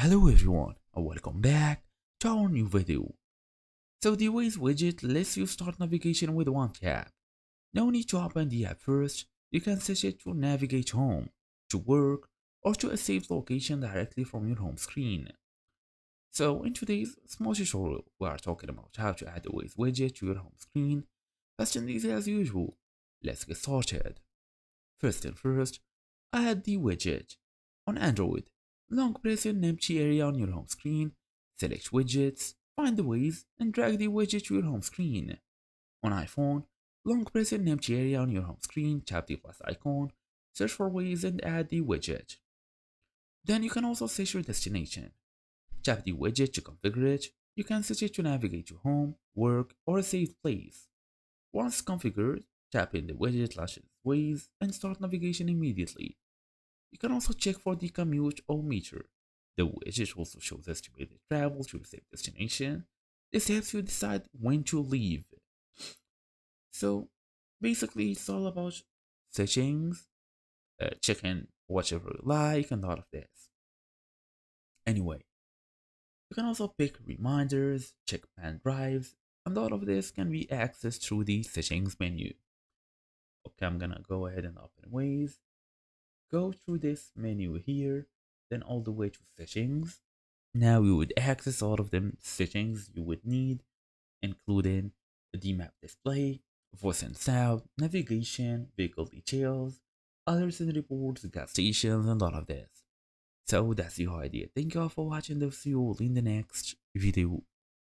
Hello everyone and welcome back to our new video. So the Waze widget lets you start navigation with one tap. No need to open the app first, you can set it to navigate home, to work, or to a saved location directly from your home screen. So in today's small tutorial, we are talking about how to add the Waze widget to your home screen, fast and easy as usual. Let's get started. First and first, add the widget. On Android, long press an empty area on your home screen, select widgets, find the Waze, and drag the widget to your home screen. On iPhone, long press an empty area on your home screen, tap the plus icon, search for Waze and add the widget. Then you can also set your destination. Tap the widget to configure it. You can set it to navigate to home, work, or a safe place. Once configured, tap in the widget lashes Waze and start navigation immediately. You can also check for the commute or meter. The widget also shows estimated travel to a safe destination. This helps you decide when to leave. So basically, it's all about settings, checking whatever you like, and all of this. Anyway, you can also pick reminders, check pen drives, and all of this can be accessed through the settings menu. Okay, I'm gonna go ahead and open Waze. Go through this menu here, then all the way to settings. Now you would access all of the settings you would need, including the map display, voice and sound, navigation, vehicle details, others and reports, gas stations, and all of this. So that's the whole idea. Thank you all for watching. I'll see you all in the next video.